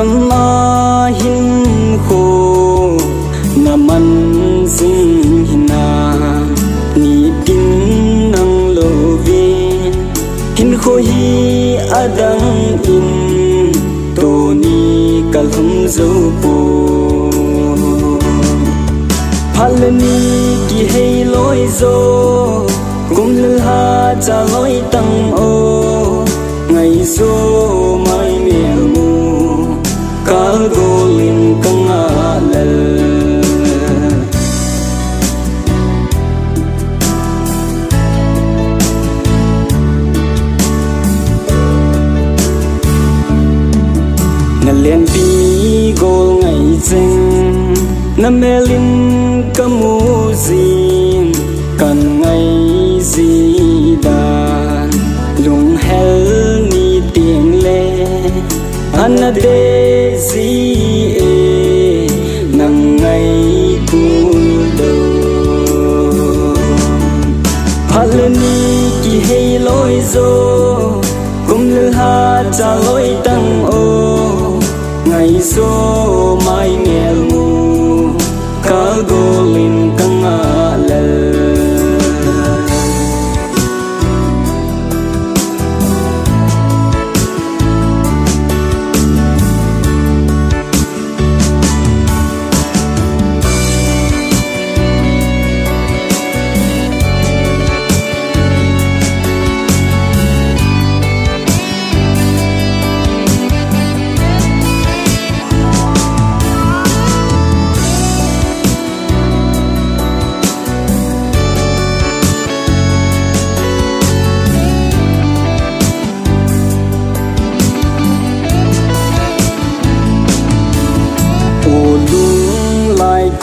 kan a hin kho na man zing hina ni tin nang lovin hin kho hi adang in to ni kalhum zo po phalani ki hei loi zo kum lil ha cha loi tang o ngày zo mai miel mu kal golin kang alal na len pi gol ngày cheng na melin kamu zin kan ngày gì dan lung hel ni tiếng le ana de si e nang ngày cu đâu halani ki hei loi zo kum lư ha cha loi tang o ngày zo mai nghèo mu ka golin kang alal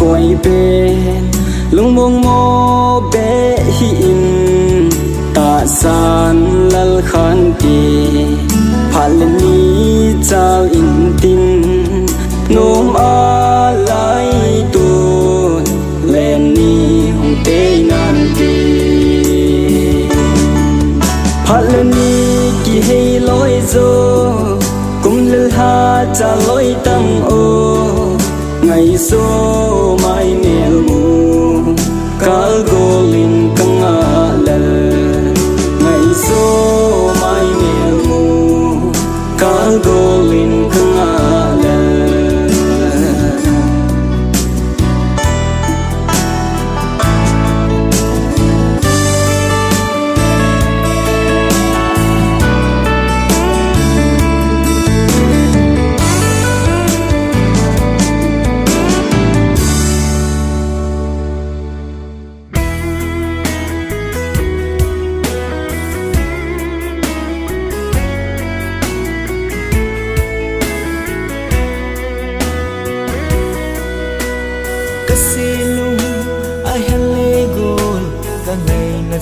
coi bên lung mong mo bé hin ta san lal khan ti phalani chal in tin nom a lai tu len ni hong te nan ti phalani ki hei loi zo kum lil ha cha loi tang o ngày zo mai miel mu kal golin kang alal ngày zo mai miel mu kal golin kang alal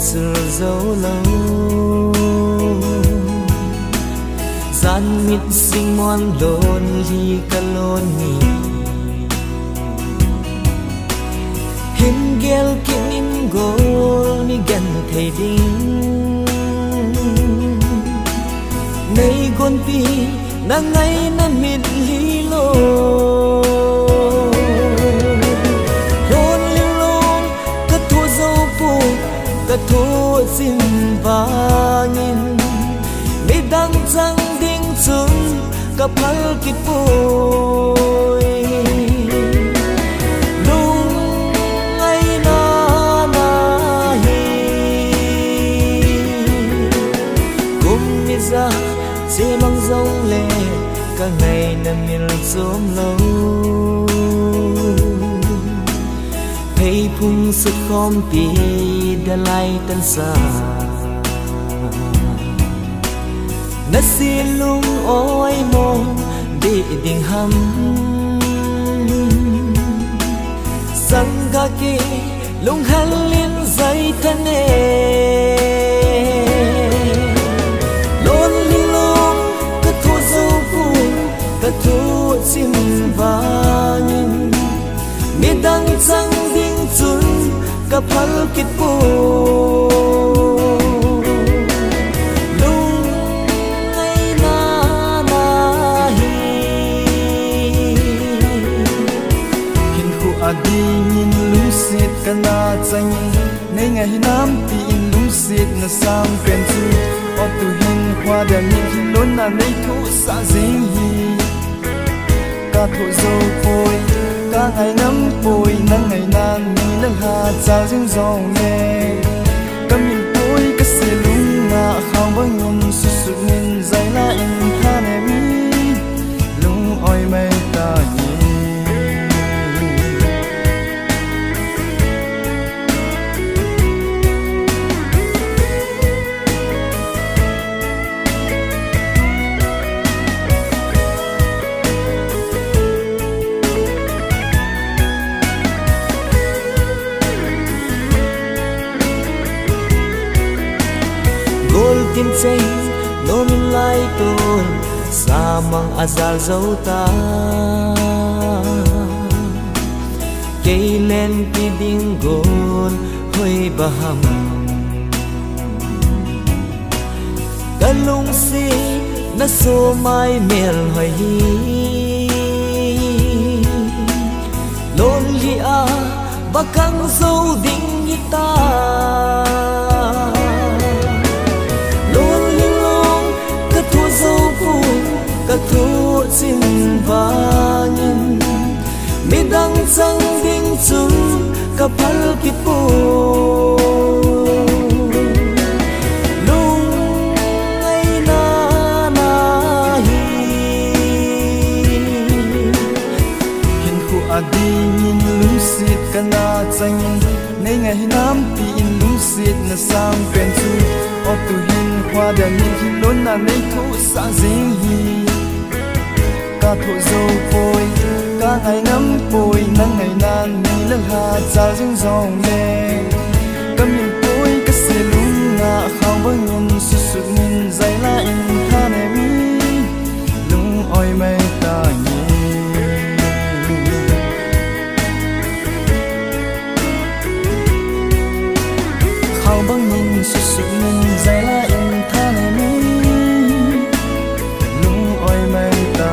sờ dấu lâu gian mít sinh mon lôn li kaloni him gel kinin gol ni gan thei ding nei gon pi na ngai na mit li lo ka thu xin vangin mi dang chang ding chung ka phal ki poi lung ai na na hi kum mi za che mang zong le ka ngày na mil som lâu thấy phung sức khom pi đã lai tan xa na xin lung oi mong đi đình hâm sang ga ki lung hal liên dây thân lôn linh lung cất thu dâu phụ cất thu xin vangin mi đang sang ding chun ka phal kit po lung ai na na hi sang pen chu o tu hin hoa đam ni hin lon na nei thu sa jing hi ka thu zo poi ka ngai ngam poi nang ngai nan ni lang ha cha jing zong ne ka min poi ka se lung na khang bang yum su su nin zai la in ha ne mi lung oi mai ta ni tin say no min lai tôn sa mang azal dấu ta cây lên pi ding gol hoi baham kalung si na so mai mel hoi hi lon li a bakang zo ding hi ta ka thu chin vangin midang chang ding chu ka phal ki po lung ai na na hi hin khu ading in lung sit kana changin nei ngai nam ti in lung sit na sang pen chu o tu hin hoa đam ni hin lon na nei thu sa jing hi ka thu zo poi ka ngai ngam poi nang ngai nan ni lang ha cha jing zong le ka min poi ka se lung na khang bang yum su su nin zai la in ha ne mi lung oi mai ta ni khang bang nin su su nin zai la in ha ne mi lung oi mai ta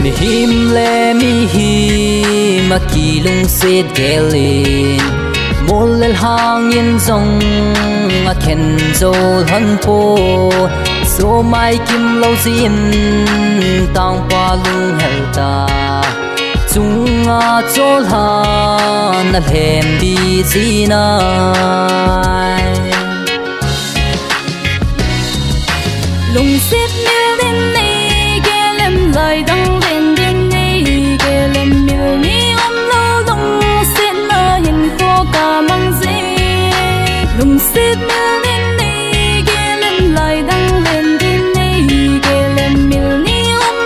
ni him le mi hi ma ki lung se gelin mol el hang in zong a ken zo han po so mai kim lo zin tang pa lung hel ta chung a chol ha na hem bi zina lung sit mil din nei gelem lai dang lung sit mil din nei gelem lai dang len din nei gelem mil ni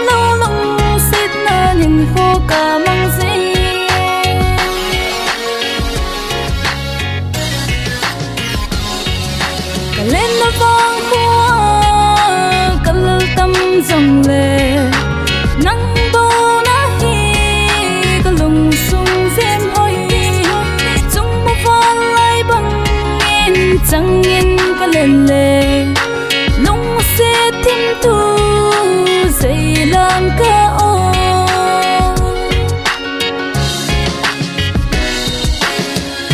lo lung sit na nin kho ka mang se kalen na vang khoa kal tam jong le nang bo na hi kalung sung zem hoi chung mo va lai bang chẳng yên ka lên lệ lung se tim tu dây lang ka o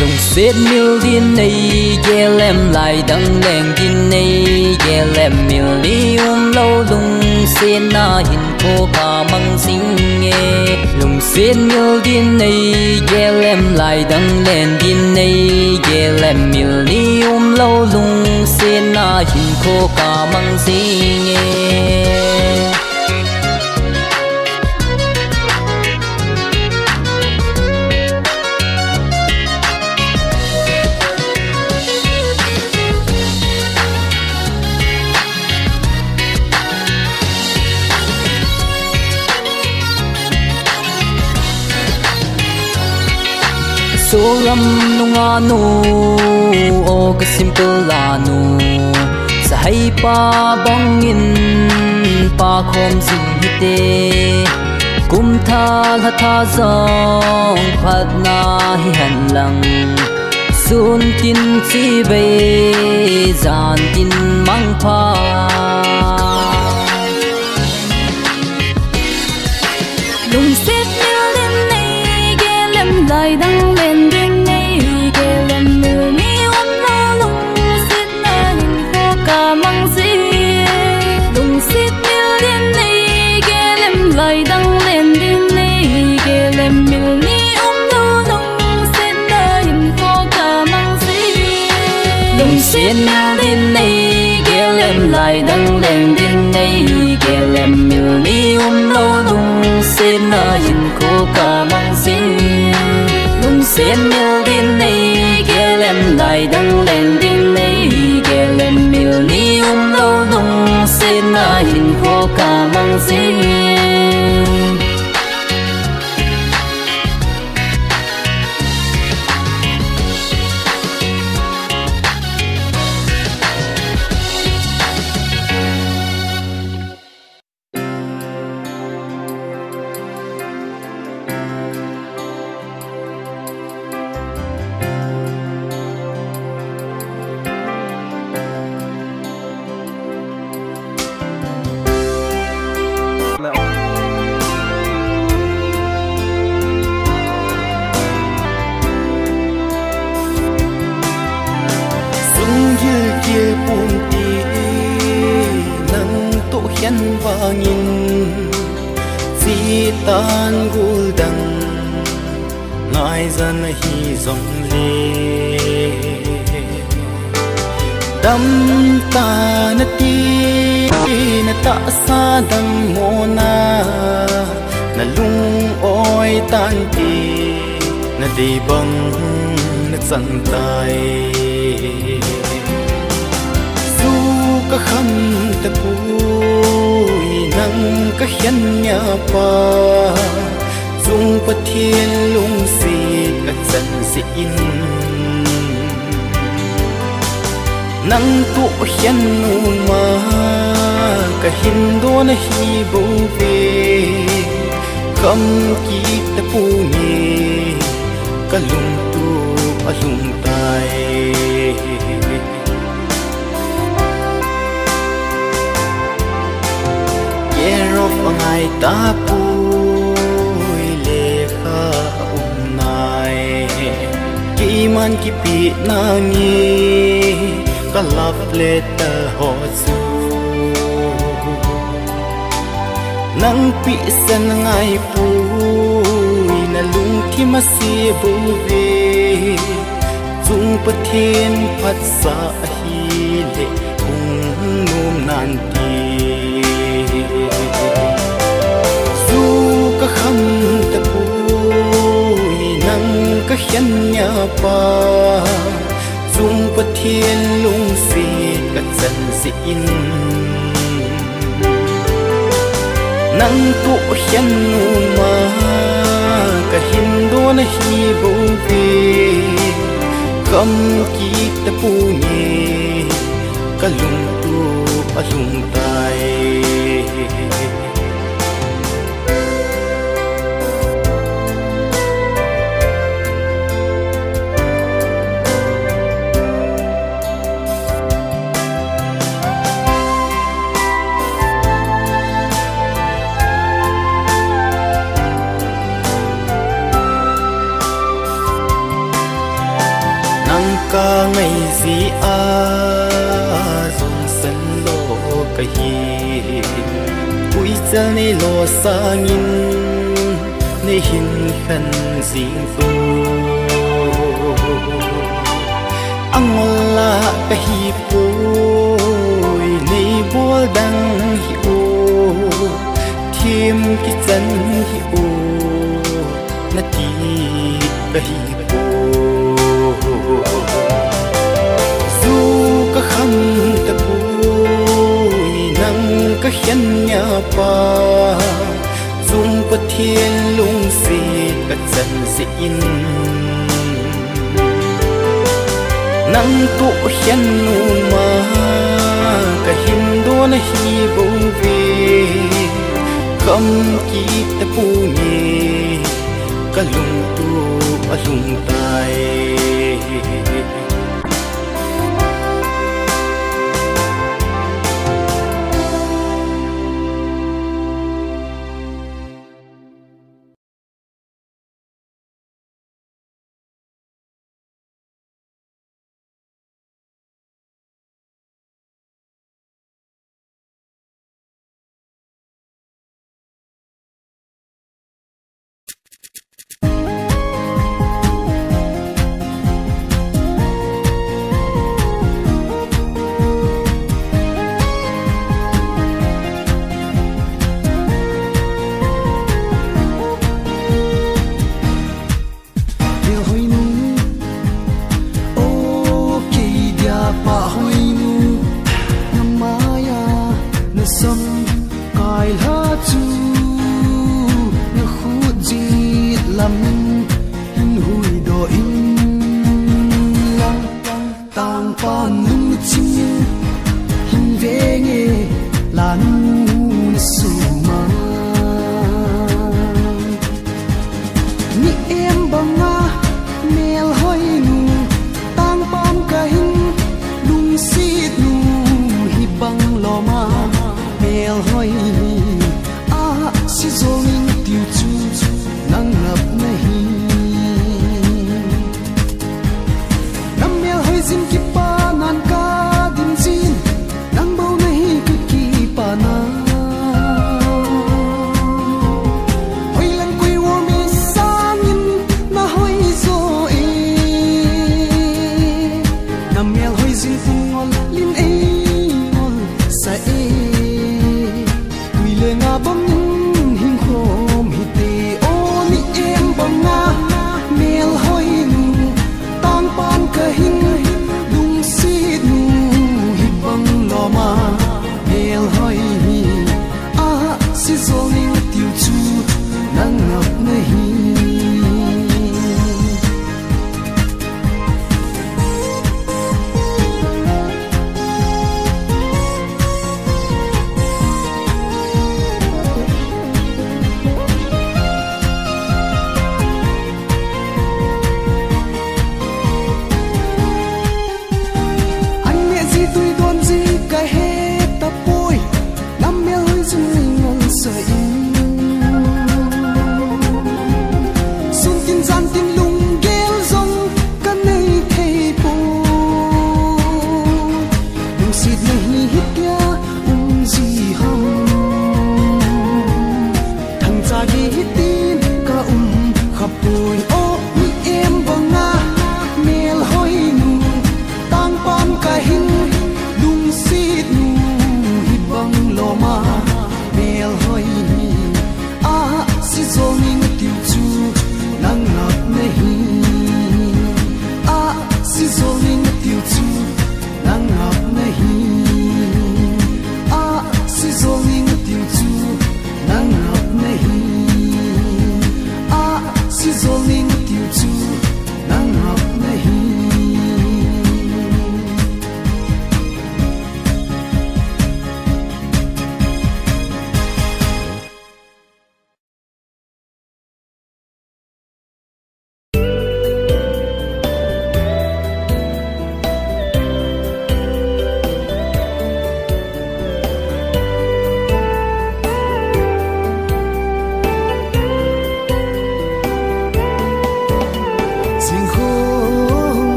lung set mil din nei gelem lai dang leng din nei gelem mil ni lo lung se na hin ko ka mang sing nghe lung set mil din nei gelem lai dang len din nei gelem mil ni lo lung se na hin ko ka mang sing nghe Sulam nunga nu o ka simple la nu sa hai pa bangin pa khom sin hite kum tha la tha zong phat na hi han lang sun tin chi be zan tin mang pha lung set mil lên này ghé lem lại đăng lên đêm này ghé lem mil ni lo lung set na hình phố cả mang gì lung set mil lên này ghé lem lại đăng lên đêm này ghé lem mil ni lo lung set na hình phố cả mang gì lung set mil lên này ghé lem lại đăng lên đêm này ghé lem mil ni lo lung sen na hin ko ka mang sin lung sen mil din nei ge lem lai dang len din nei ge lem mil ni lo lung sen na hin ko ka mang sin tan gul dang ngai zan hi zong le dam ta na ti na ta sa dam mo na lung oi tan ti na di bang na chan tai su ka kham ta pu nang ka hian nya pa dung pa thiên lung si ka chan si in nang tu hian nu ma ka hin do na hi bo ve kam ki ta pu ni ka lung tu a lung tai ngai ta pui le kha nai ki man ki pi na ngi ka love letter ho su nang pi san ngai pui na lung ki ma si bu ve chung pa thiên phat sa hi le ung num nan ti ka kham ta pui nang ka hian nya pa chung pa thiên lung si ka chan si in nang tu hian nu ma ka hin do na hi bo ve kam ki ta pu ni ka lung tu a lung tai ka ngày gì a rong san lo ka hi pui cha nei lo sang in nei hin khan jing tu angola ka hi pui nei bol dang hi o thim ki chan hi o na ti ka hi du ka kham ta pui nang ka hian nya pa dung pa thiên lung si ka chan si in nang tu hian nu ma ka hin do na hi bo ve kam ki te pu ni ka lung tu a lung tai Hãy subscribe cho kênh Ghiền Mì Gõ để không bỏ lỡ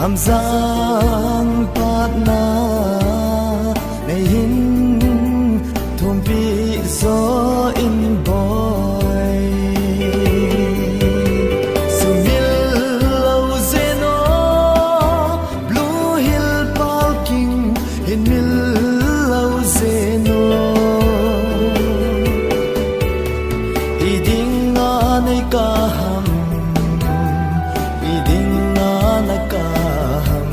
hàm giang bát na ngày hin thùng bị gió in boy sumil lâu zeno blue hill parking in mil lâu zeno iding na nei ka ham iding na na ka ham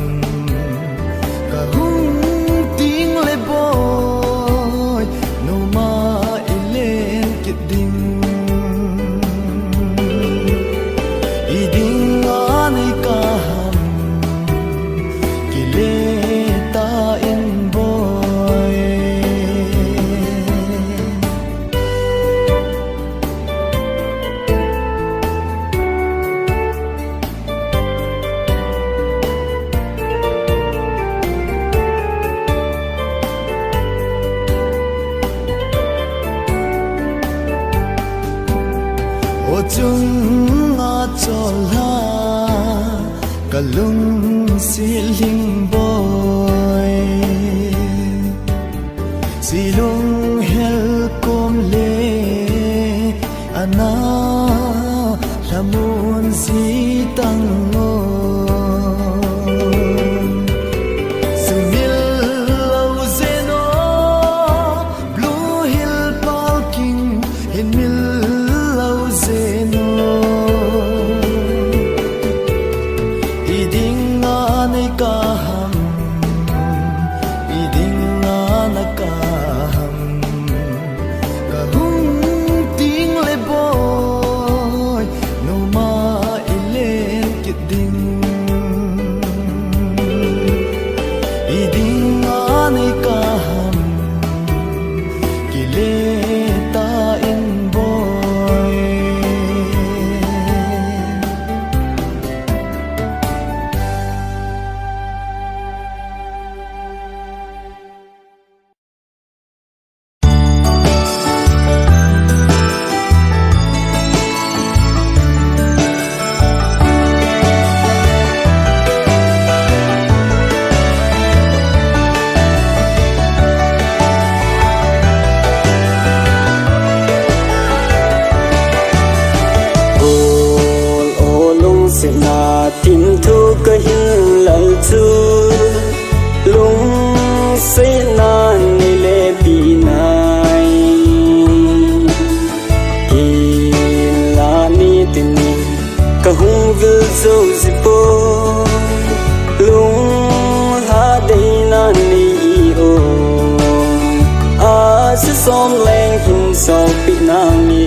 ka hung ting le boy no ma ilen kit ding iding na nei ka ham kile ta in boy ô chung nga chola kalung siling boy silung hel kom le ana lamun si tango sumil lâu zeno blue hill parking in mil lâu zeno iding na nei ka ham iding na ka ham ka hung ting le boy no ma ilen kit ding iding na nei ka ham kile ta in boy se na tin thu ka hin lal chu lung se na ni le pi nai in la ni tin ka hung vil zo zipo lung ha dei na ni o a se som leng hin so pi na ni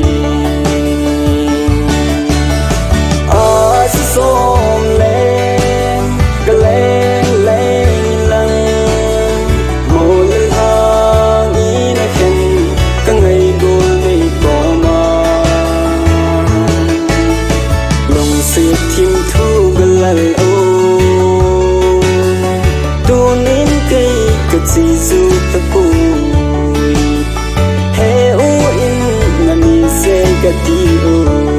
som lên cái lên lên lần một lần hàng ý nó khen các ngày buồn đi bỏ mà lòng xịt thêm thu cái lần ô tu nín cây cái gì dù ta bùi hè u in là mi sẽ cái điều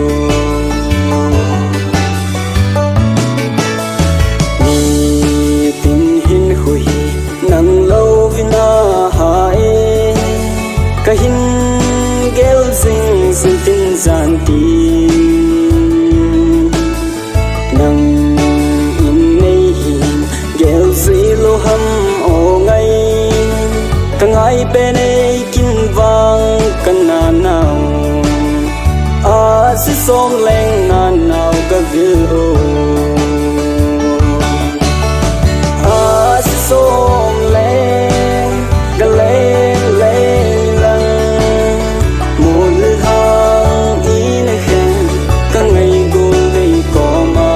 nang lâu vina hai cái hin gel zing zing tin gian tin nang in nei hin gel zi lo ham o ngay ka ngai bên ấy kin vang kan na nào a si som leng na nào ka vil o a si som lên cái lên lên lần một lần hàng ý này khen các ngày gồm đây có mà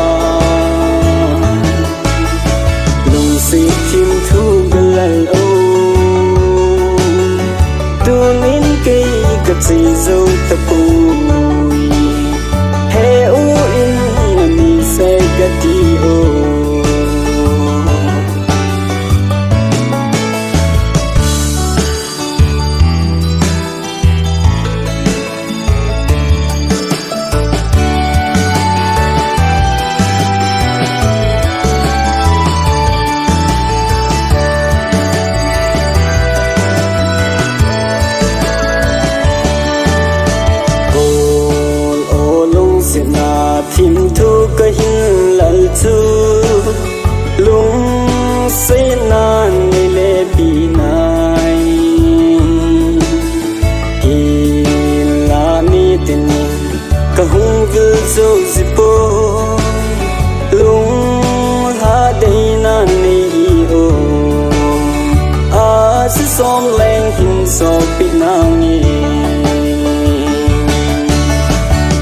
lòng xịt thêm thu cái lần ô tu nín cây cái gì dâu tập bùi hè u in là mi sẽ gật cái hình lần chu lung say nan ngày lệ bị nai hi la mi tin ka hung vil zo zipo lung ha dei nan nei o a si som leng hin so pi nang ni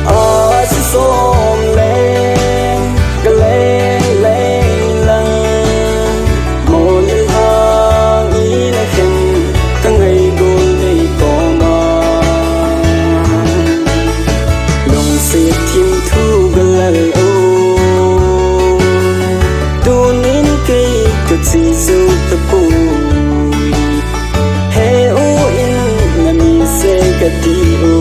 a si som leng ka leng leng lang mo le hang i la khen ka ngai gol nei ko ma long se thim thu galal o tu nin kai ka chi zu ta pu he o in na mi se ka ti o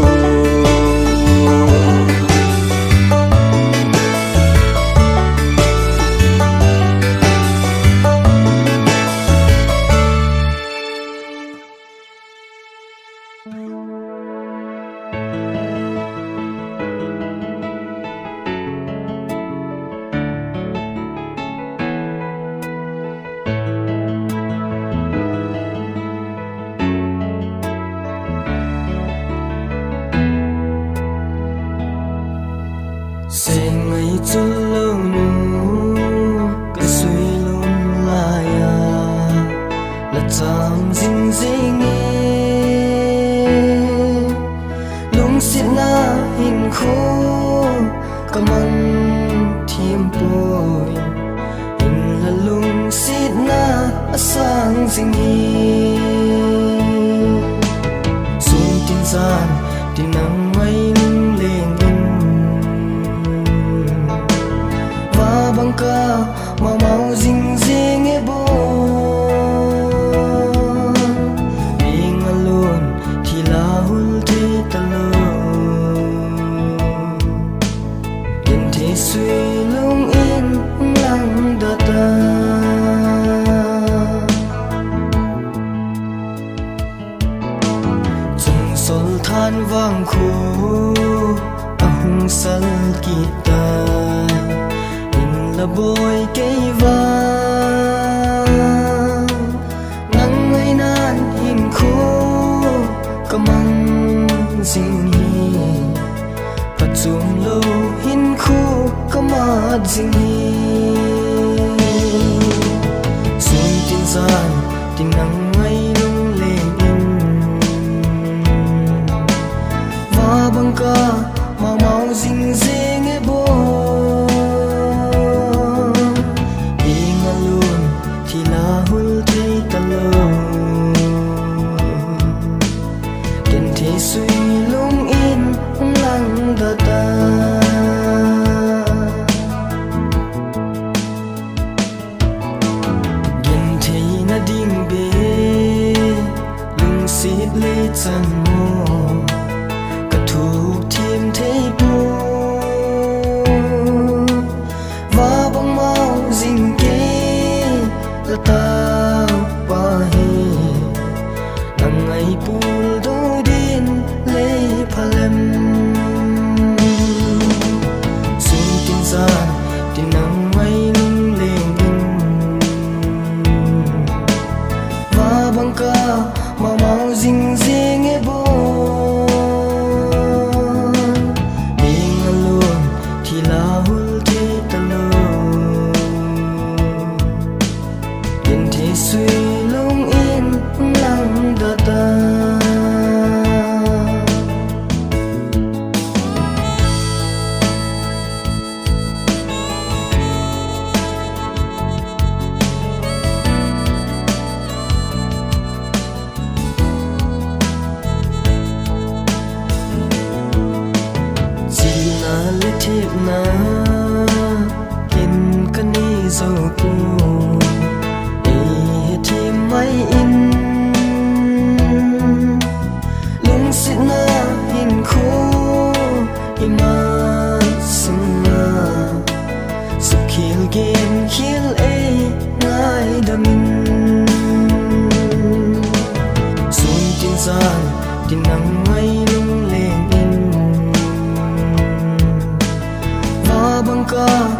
bangka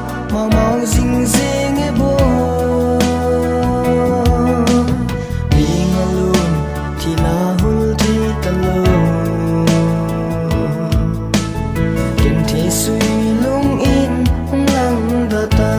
zing zing e bo mi ngalun thi la hul thi talo ken thi sui lung in hung lang da ta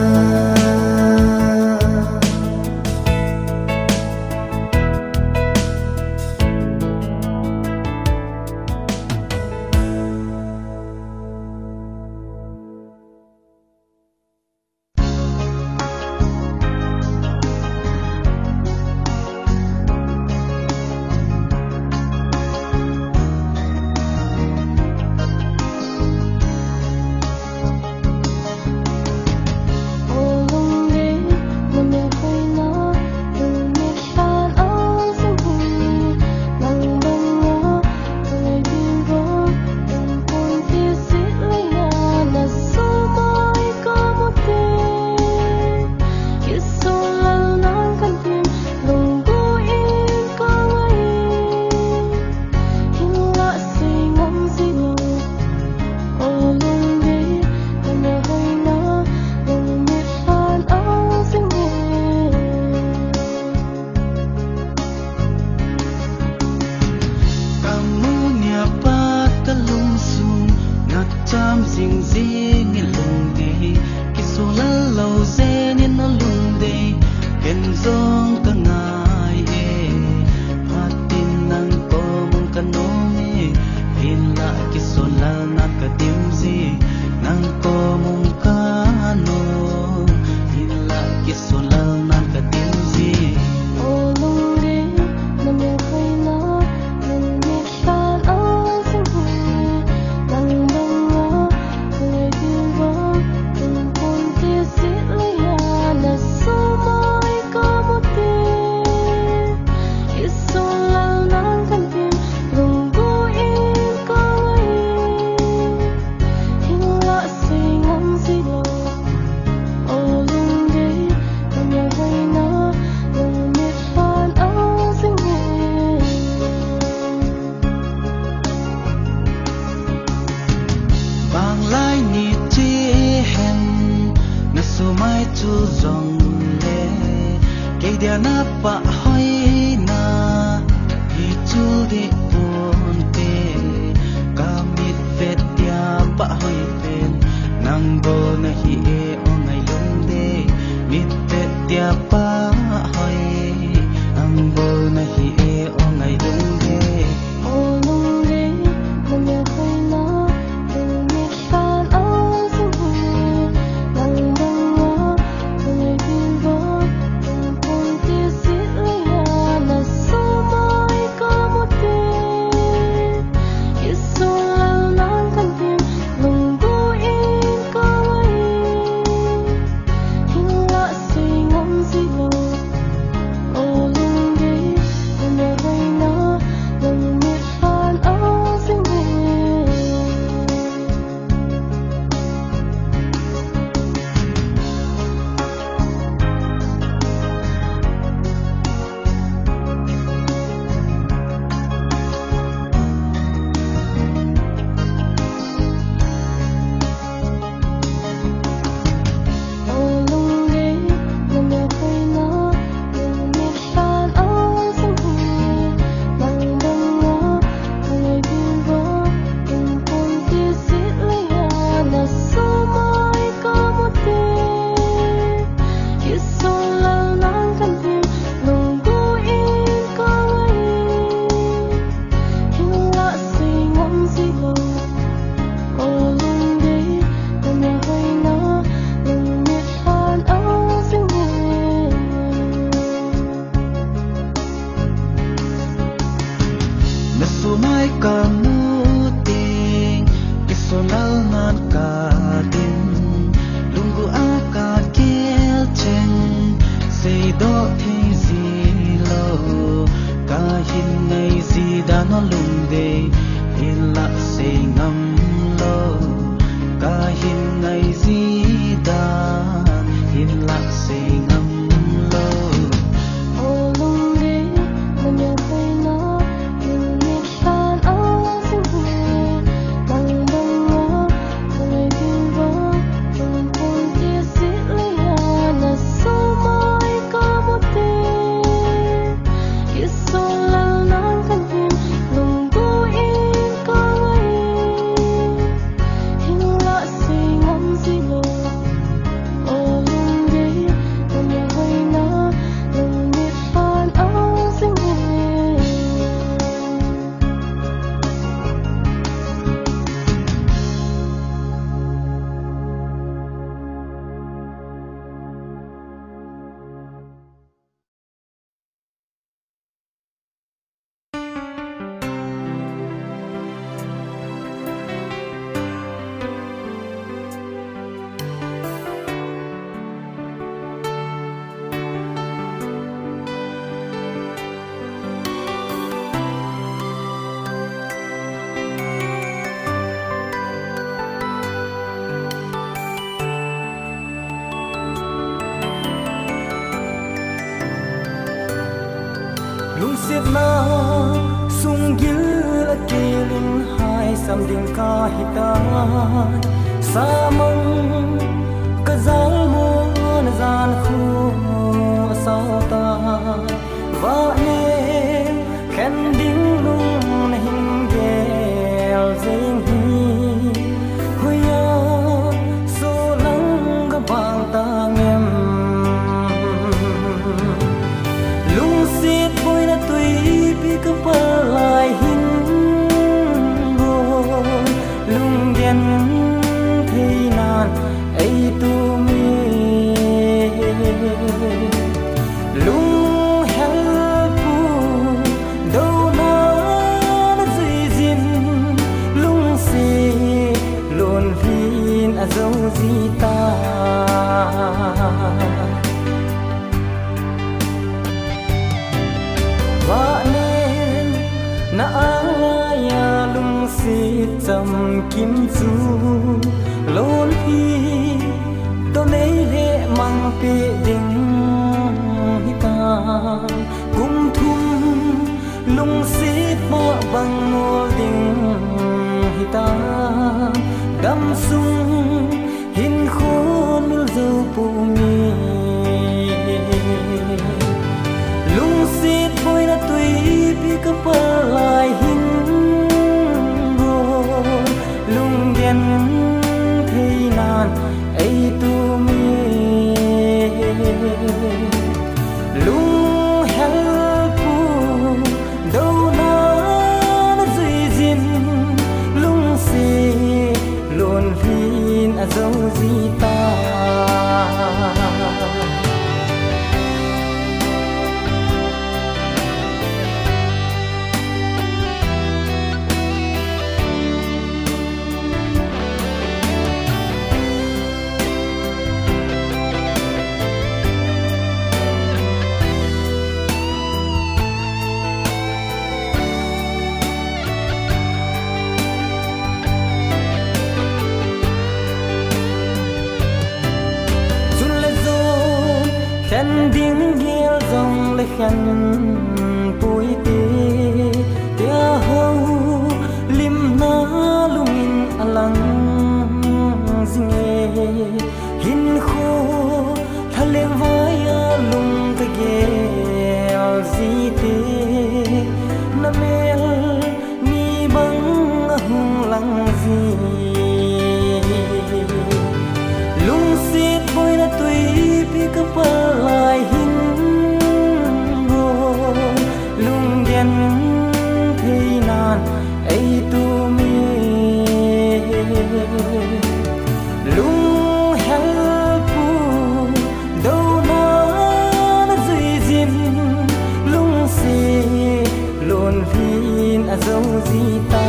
zing zing in lung đi ki so la lo zen in no lung đi ken zong ka ngai e hatin nang ko mong ka no mi hin la ki so la na ka dim zi nang ko mong ka no hin la ki so la na ka dim zi o lung đi na me khai na nang me khan a sing nang bang chu zong le ke dia na pa hoi na hi chu di pon te ka mit vet dia pa hoi pen nang bo na hi e o ngai lung de mit vet dia pa hoi nang bo na hi e o ngai lung de o lung de na me khai na nang me khan a sing nang bang xiết na sung gil kilin hai sam ding ka hitan sa mong ka zal mo na zan khu sao ta va ne khen ding lung na hin gel zing hi huya so lang ka bang ta ngem lung xiết bôi na tui bi ka pa lai hin go lung gen thei nan ai tu mi lung hel pu do na zui zin lung si lon hin a zo zi ta va nên na aya lung si cham kim chu lon hi to nei le mang pe ding hi ta kum thum lung si mo bang mo ding hi ta dam sung hin khôn mil zo pu mi lung xiết bôi na tui bi ka pa lai hin go lung gen thei nan ai tu mi lung hel pu do na zui zin lung si lon hin a zo zi ta khen ding hiel dòng lấy khen bụi tê tia hâu lim na lung alang zinge hin khô thalem vai lung ka ge zi tê na mel ni bang hung lang zi lung xiết bôi na tui bi ka pa lai hin go lung gen thei nan ai tu mi lung hel pu do na zui zin lung si lon hin a zo zi ta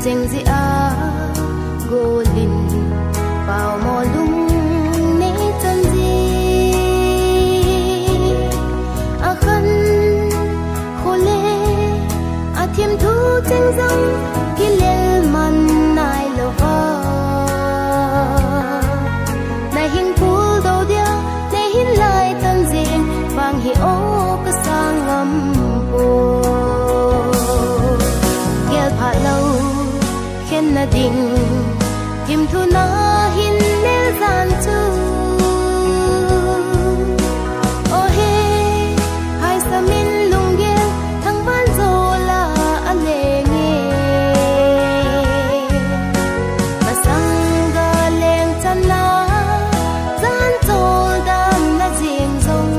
cheng zi a go lin bao mo lung ne chan zi a khan khole a thiam thu cheng zang ki lel man nai lo va na hin pul do dia ne hin lai tan zin bang hi o ka sang ngam po gel pha lo na ding tim thu na hin nel zan chu o he hai sa min lung gel thang ban zo la a le nge ma sang ga leng chan na zan chol dam na jing zong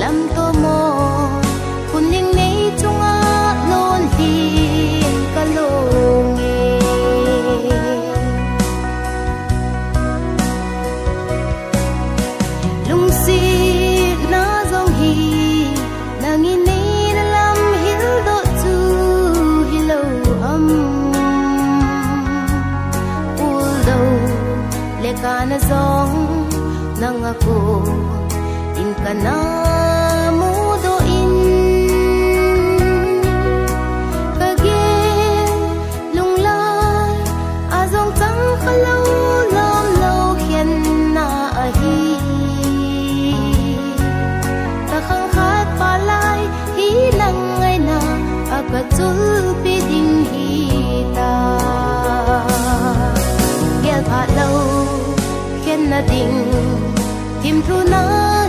lam to mo kun ning nei chunga lon hi tul pi ding hi ta gel pha lâu khen na ding tim thu na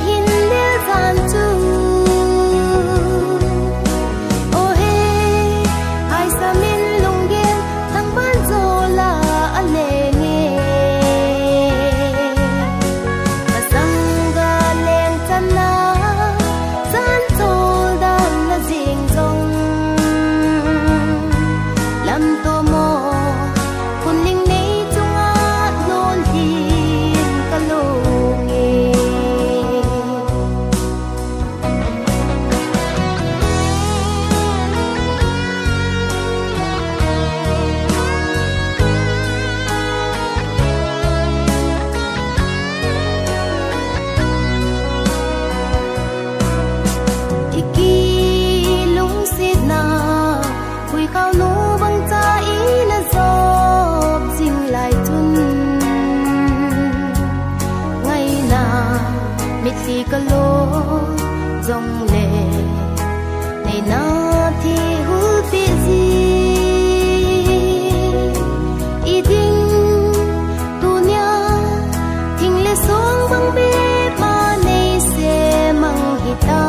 hin le zan chu o he ai sa min lung gel thang ban zo la ale nge pasang ga leng chan na zan chol dam la jing zong lam to mo kun ling nei chung a lon hin ka lo nge iki lung sit na hui khao nu bang cha i na zop jing lai chun ngai na mit li ka lo zong le nei na thi hu pi ji i ding tu nya thing le song bang be ma nei se mang hi ta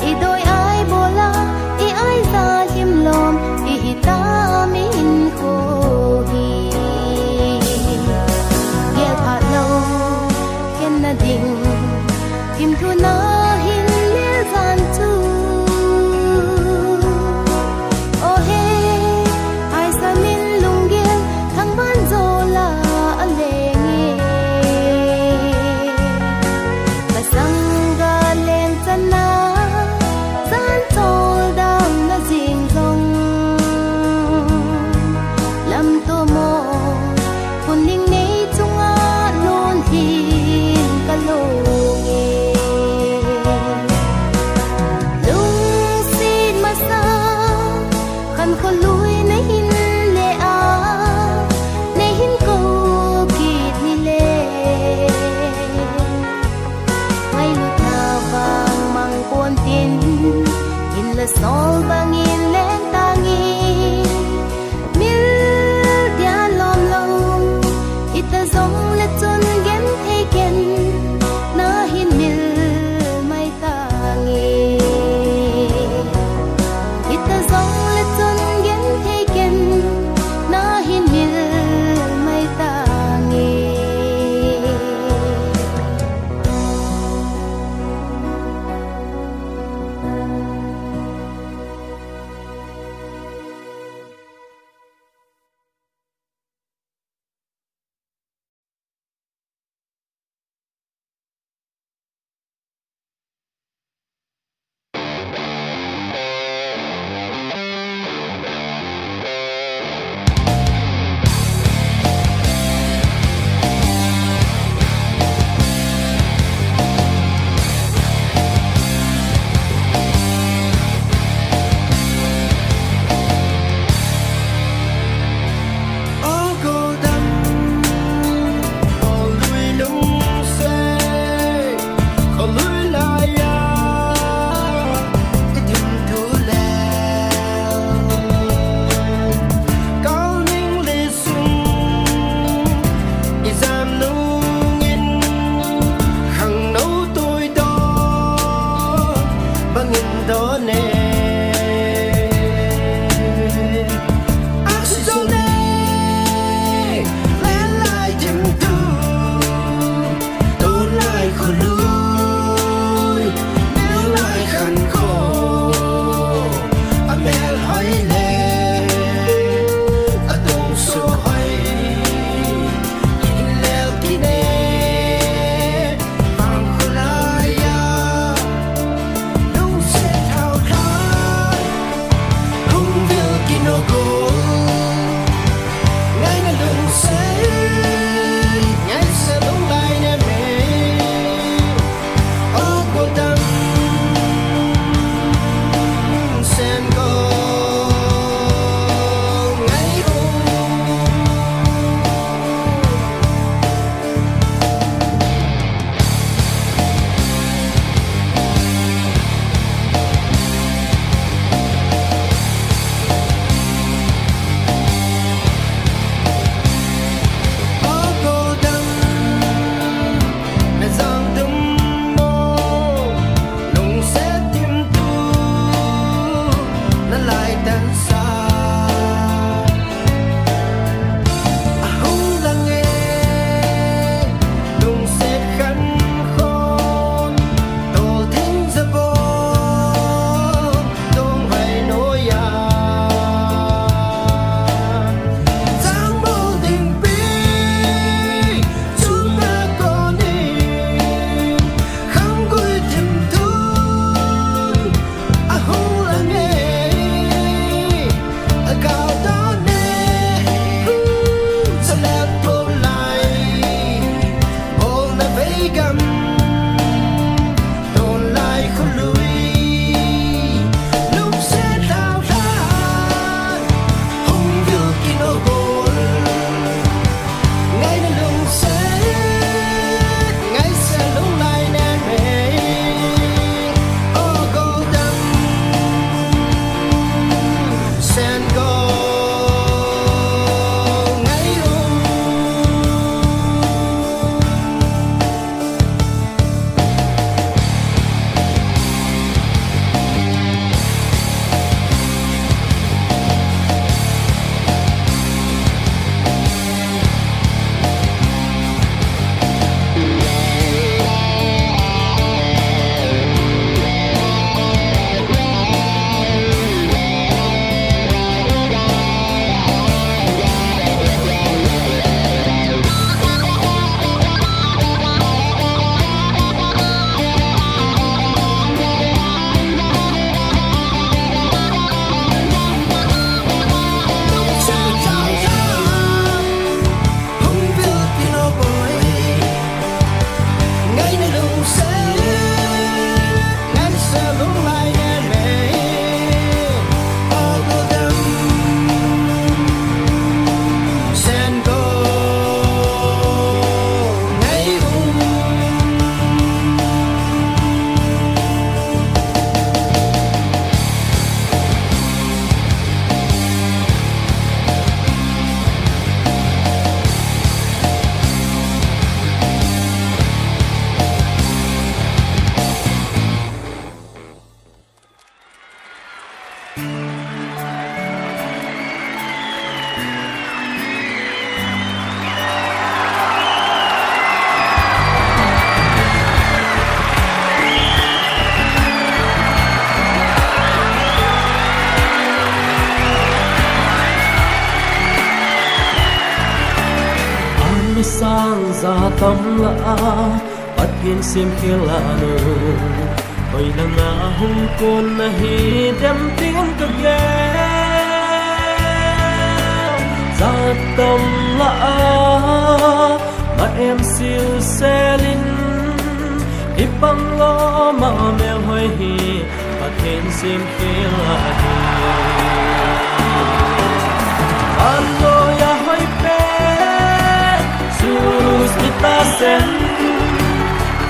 i doi ai bola i ai za him lom i hi ta min ko hi gel pha lâu khen na ding him thu na hin le zan chu o he ai sa min lung gel thang ban zo la ale nge pasang ga len chan na zan chol dam na jing zong lam to mo kun ning nei chung a lon hin ka lo nge lung sin ma sa khan ko lui na hin le a nei hin ko kit ni le ngay lúc nào vàng mang cuốn tin in là sol bang in lên ta nghi mil dia lom lom ita zong le chun gen thei ken na hin mil mai ta nghi ita zong le chun gen thei ken na hin mil mai ta nghi thao tâm la bắt hiên sim kia là nụ ôi là ngã hung côn na hi đem tiếng cực ghé ra tâm la bắt em siêu xe linh hip băng lo mà mèo hơi hi bắt hiên sim kia là ando ya hơi bé sus kita sen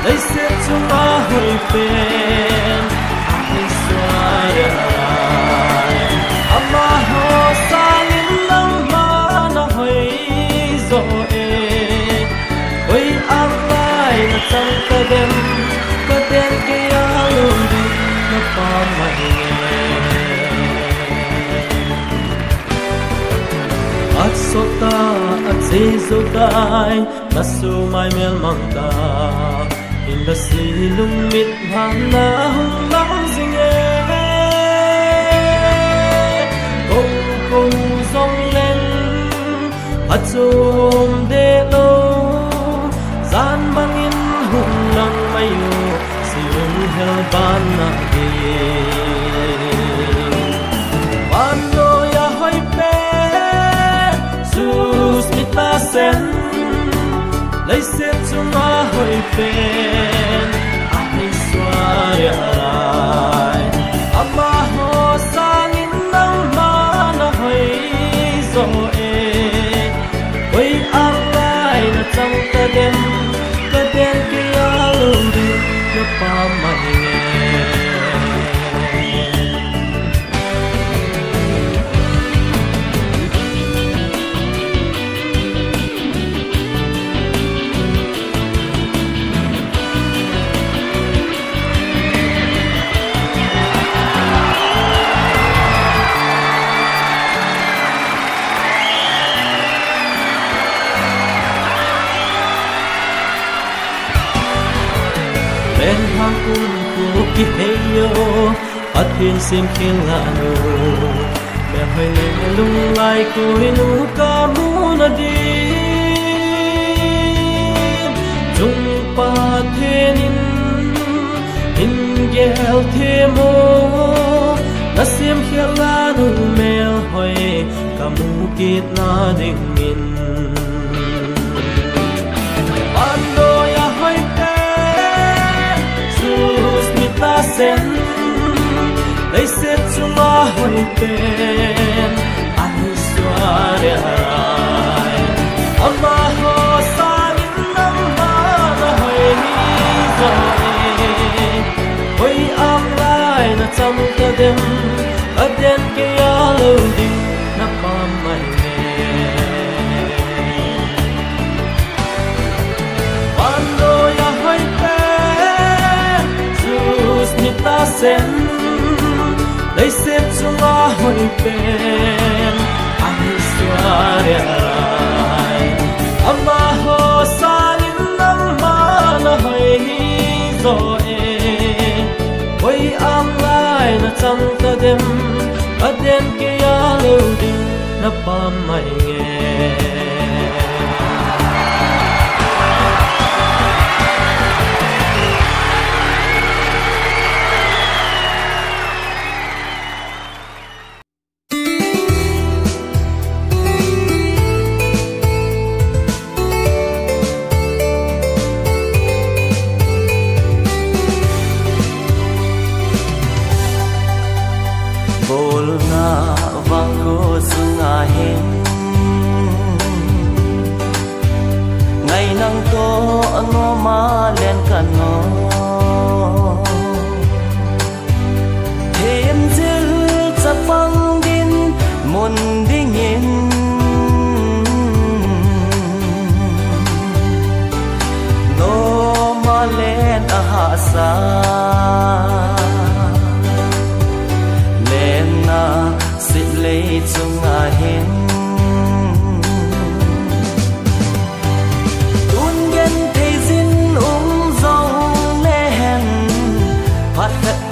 lấy xếp chúng ta hơi bên anh xoay ama ho sa linh lăng mà nó hơi rồi ôi anh lại là trong ta đêm có tên kia luôn đi nó có mày at sota at zizugay nasu may mel mangta in the silung mit hana hung lang zinge kong kong zong len at zoom de lo zan bangin hung lang mayo silung hel ban na di pando ya hoy pe ta sen lấy xếp chúng ta hơi bên anh xoay lại ama ho sang in nắng mà nó hơi rồi với anh lại là trong ta đêm kia luôn đi nó pa mày bên hang cung ki heyo at hiên sim khiên là nụ mẹ hơi lên lung lại cùi nụ ca mu na đi chung pa thiên in gel thế mô na sim khiên là nụ mẹ hơi ca mu kít na đình min ando ya hơi ta sen lấy xếp chúng ta hồi bên anh xoa để lại ama ho sa những năm mà nó hơi rồi với am lại là trong ta đêm ở đêm kia lâu đi nó có mày ando ya hơi ta sen lấy xếp chúng ta hồi bên anh xoa để lại ama ho sa những năm mà nó hơi rồi với am lại là trong ta đêm ở đêm kia lâu đi nó pa mày nghe ngày nắng to nó mà lên cả nó thêm dư chặt băng din môn đi nhìn nó mà lên hạ xa lên na xịt lấy chung hen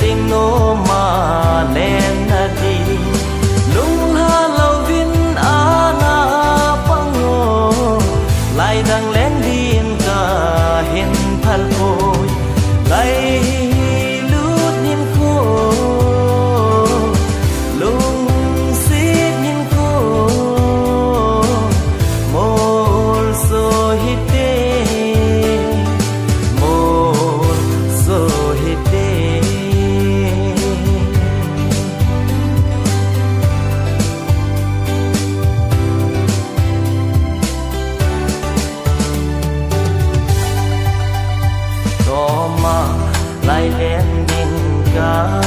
tình nô mà lên đi lung ha lâu vin á na băng ngô lại đang lén điên cả lại lên đình ca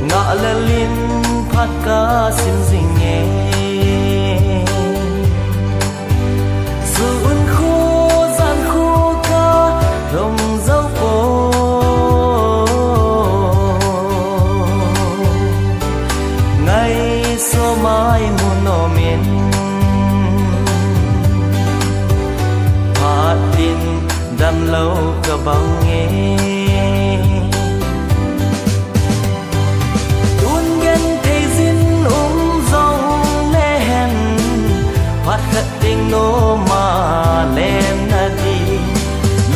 ngã lê linh phát ca xin dình nghe dù khô gian khô ca rồng dấu phố ngày số mai muôn nọ miền phát tin đam lâu cả bao nghe tuôn gen thấy dính dòng lên phát khất tình nô mà lên đi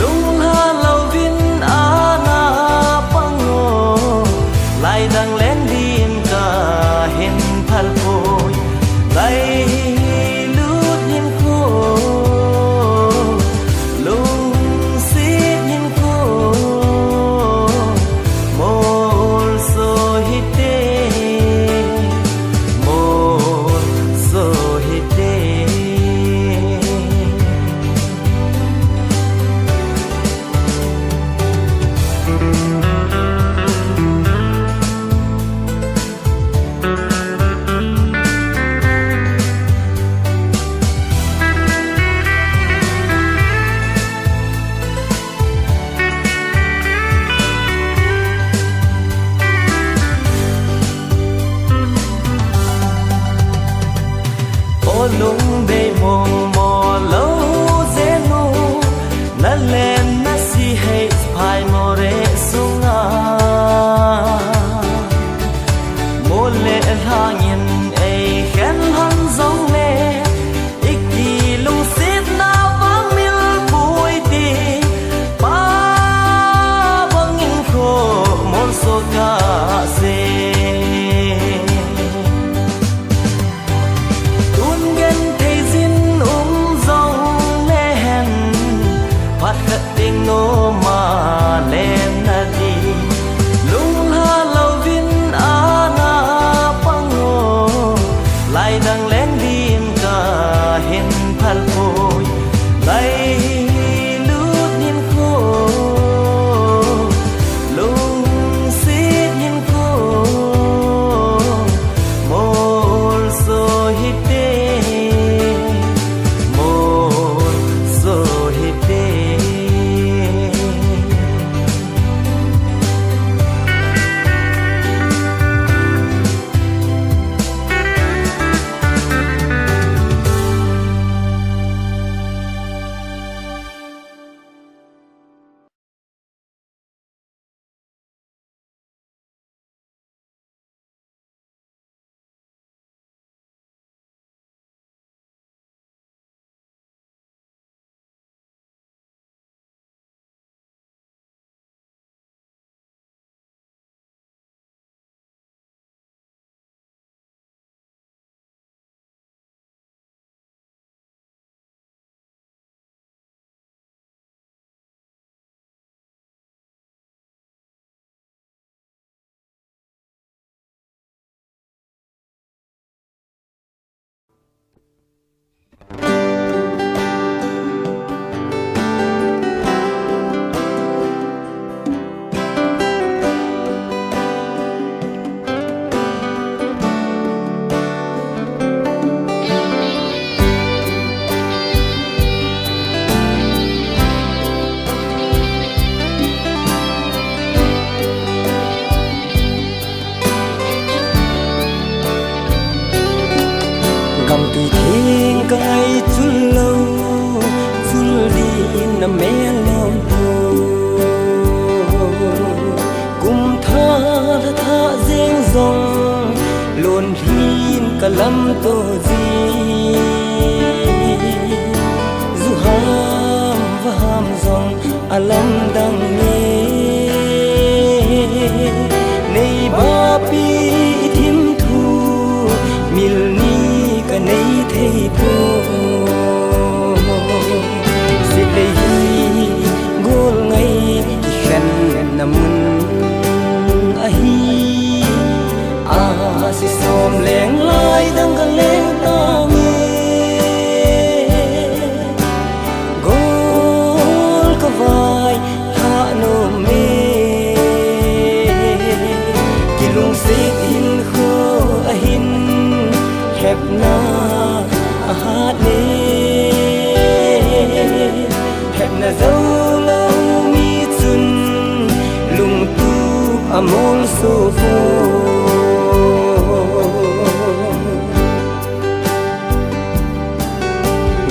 lung ha lâu vin na băng ngô lại đang lên đi cả hiện thân phôi lại lút nhìn khô lung xít nhìn khô một số hít đê một số hít đê lung bê mồ mò lâu dễ nô na lên na si hay phai mồ rê sung mồ lệ la nhìn ai khen hắn giống nè ít kỳ lung xít na vắng mil bụi đi ba vắng nhìn khô môn số ca se nô mà lên đi lung ha lâu vin na băng ngô lại đang lên đi cả hiện thân phôi lại lút nhìn khô lung xít nhìn khô một số hít đê một số hít đê na mê lom hồ cùng tha riêng dòng luôn hin cả lâm tô gì dù ham và ham dòng alam đang nghe nay ba pi thim thu mil ni cả nay thấy cô gol ngay khen namun ahi si som leng lai dang ga leng ta nghe gol ka amol so fu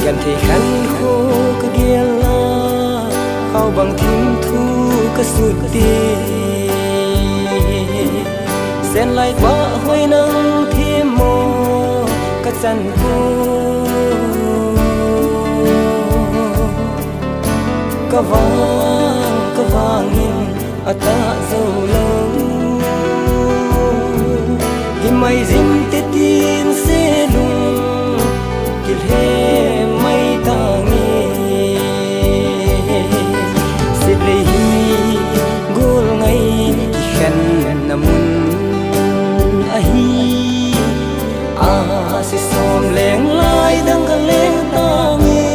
กันที่ขันโคก็เกียลาเข้าบังทิมทูก็สุดดีเส้นไหลฟ้าห้อยนังที่โมก็จันกูก็วางหินอาตาเจ้าลงหิมไม่ริมติดดินเสลุงกิเลไม่ต่างเงี้สิเลหิกูลไงที่ขันน้ำมุนอาฮีอาสิสอมแหลงลายดังกันแหลงต่างเงี้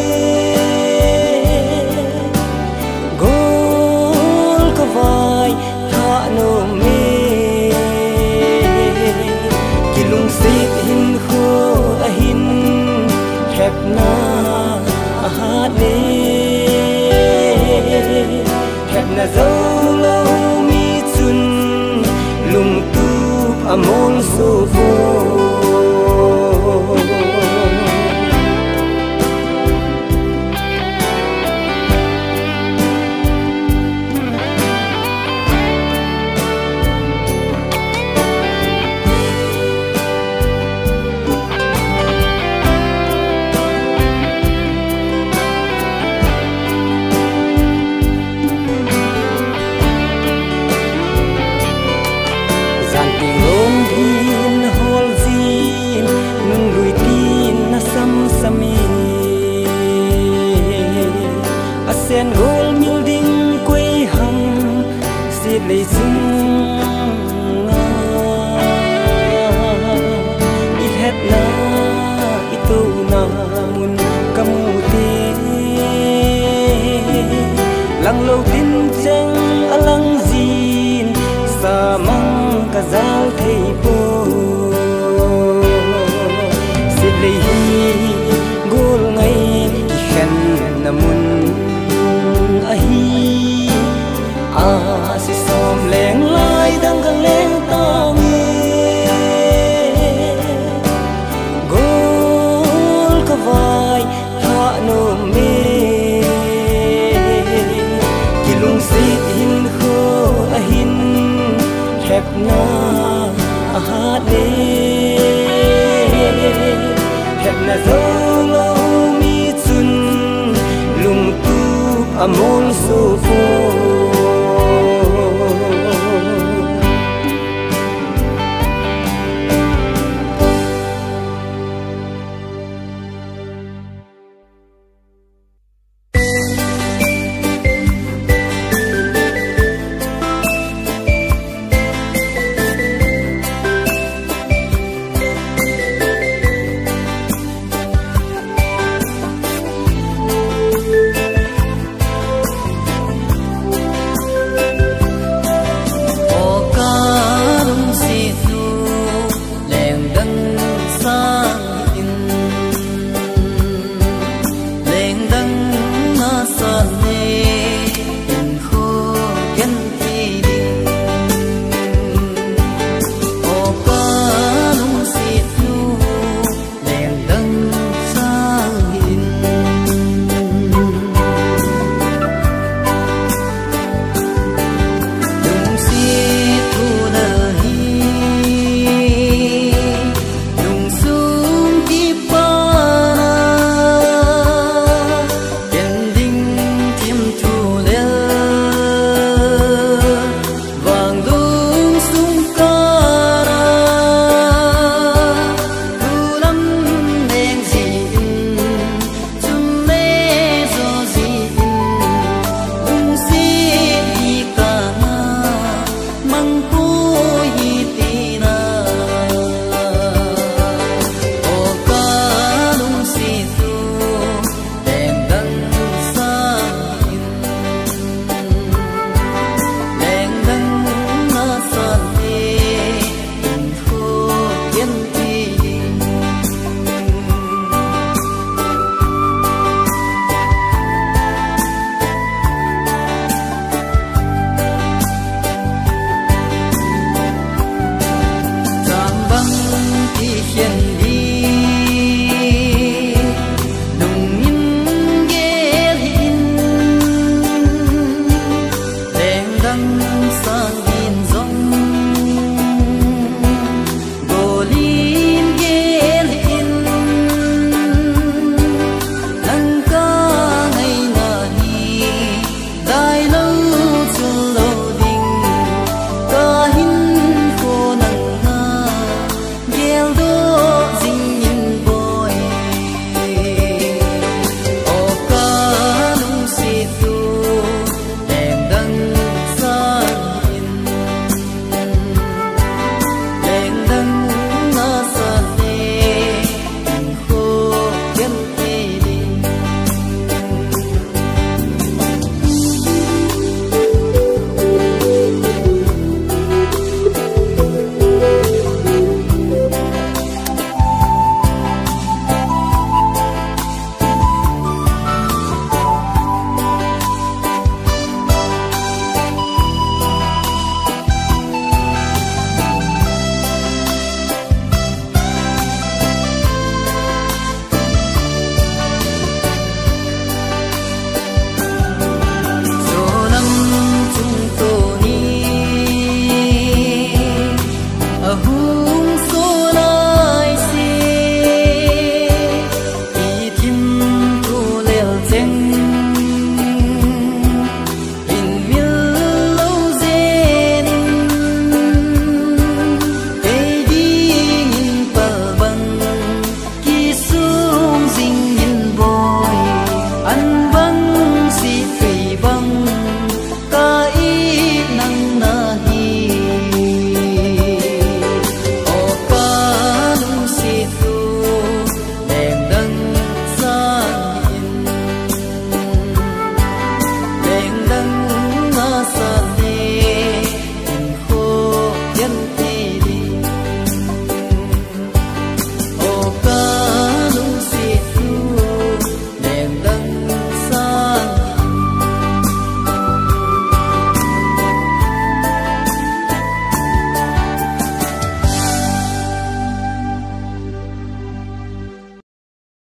นาอาหารเล่แค่นาเจ้าเรามีจุนลุงตูบอมลโซโฟsen gol mil ding quay hằng xiết lấy dung ít hết na ít tu na mun kamu te lăng lâu tin chăng alang zin sa mang ka zal thei po xiết lấy gol ngay khan na mun ahi si som leng lai dang gang leng ta nge gol ka vai ha no me kilung sit hin kho ahin khep na a ha de khep na zo lo mi chun lung tu amol so fu